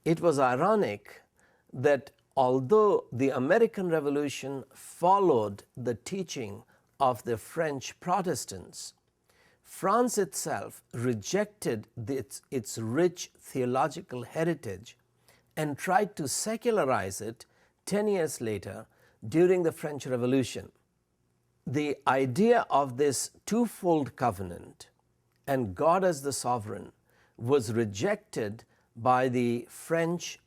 it was ironic that although the American Revolution followed the teaching of the French Protestants, France itself rejected its rich theological heritage and tried to secularize it 10 years later during the French Revolution. The idea of this twofold covenant and God as the sovereign was rejected by the French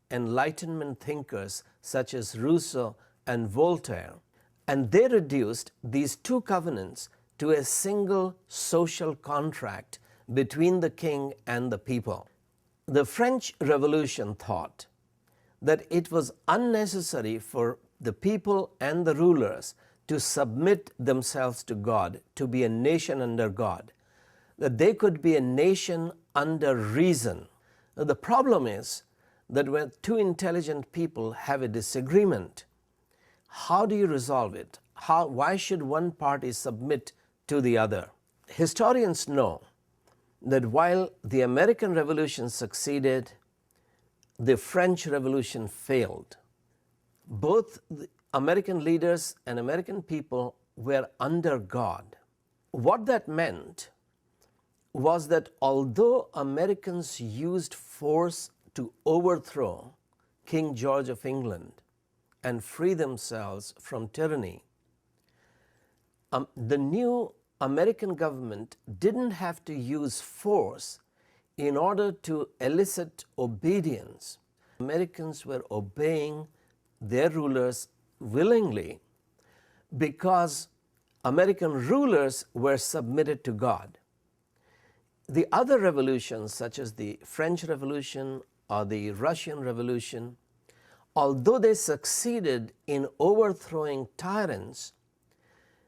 Enlightenment thinkers such as Rousseau and Voltaire, and they reduced these two covenants to a single social contract between the king and the people. The French Revolution thought that it was unnecessary for the people and the rulers to submit themselves to God, to be a nation under God, that they could be a nation under reason. Now, the problem is that when two intelligent people have a disagreement, how do you resolve it? Why should one party submit to the other? Historians know that while the American Revolution succeeded, the French Revolution failed. Both the American leaders and American people were under God. What that meant was that although Americans used force to overthrow King George of England and free themselves from tyranny, the new American government didn't have to use force in order to elicit obedience. Americans were obeying their rulers willingly because American rulers were submitted to God. The other revolutions, such as the French Revolution or the Russian Revolution, although they succeeded in overthrowing tyrants,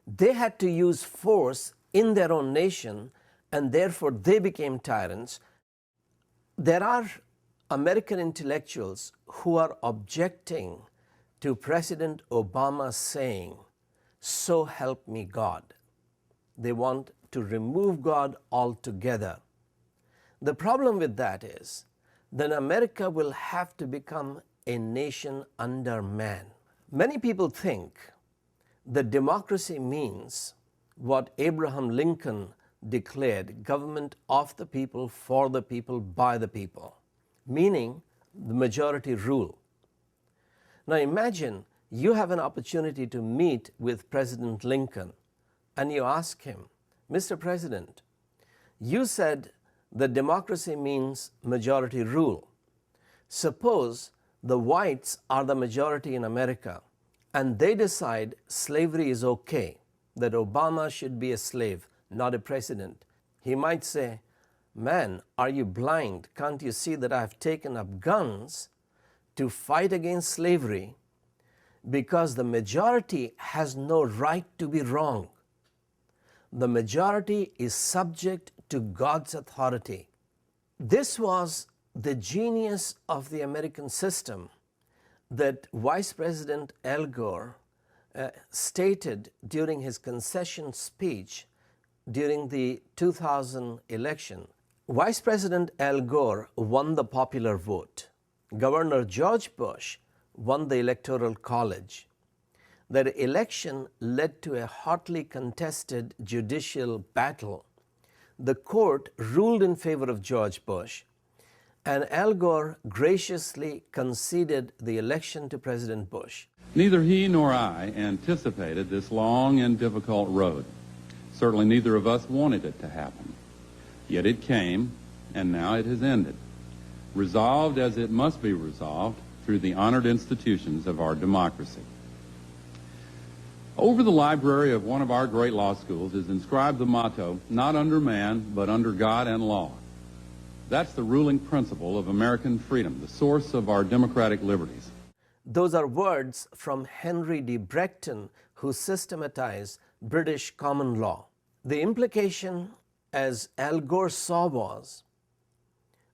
they had to use force in their own nation, and therefore they became tyrants. There are American intellectuals who are objecting to President Obama saying, "So help me God." They want to remove God altogether. The problem with that is that America will have to become a nation under man. Many people think that democracy means what Abraham Lincoln declared, government of the people, for the people, by the people, meaning the majority rule. Now imagine you have an opportunity to meet with President Lincoln and you ask him, "Mr. President, you said that democracy means majority rule. Suppose the whites are the majority in America and they decide slavery is okay, that Obama should be a slave, not a president." He might say, "Man, are you blind? Can't you see that I have taken up guns to fight against slavery because the majority has no right to be wrong. The majority is subject to God's authority." This was the genius of the American system that Vice President Al Gore stated during his concession speech during the 2000 election. Vice President Al Gore won the popular vote. Governor George Bush won the Electoral College. That election led to a hotly contested judicial battle. The court ruled in favor of George Bush, and Al Gore graciously conceded the election to President Bush. Neither he nor I anticipated this long and difficult road. Certainly neither of us wanted it to happen. Yet it came, and now it has ended, resolved as it must be resolved through the honored institutions of our democracy. Over the library of one of our great law schools is inscribed the motto, "Not under man, but under God and law." That's the ruling principle of American freedom, the source of our democratic liberties. Those are words from Henry D. Brecton, who systematized British common law. The implication, as Al Gore saw, was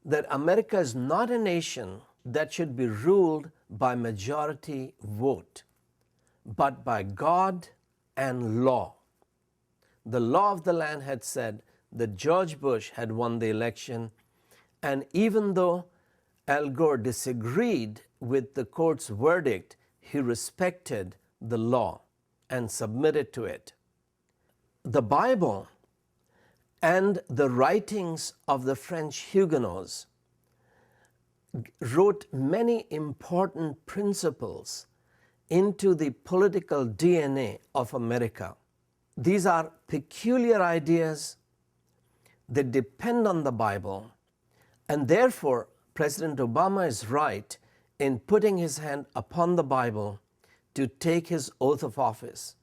that America is not a nation that should be ruled by majority vote, but by God and law. The law of the land had said that George Bush had won the election, and even though Al Gore disagreed with the court's verdict, he respected the law and submitted to it. The Bible and the writings of the French Huguenots wrote many important principles into the political DNA of America. These are peculiar ideas that depend on the Bible, and therefore President Obama is right in putting his hand upon the Bible to take his oath of office.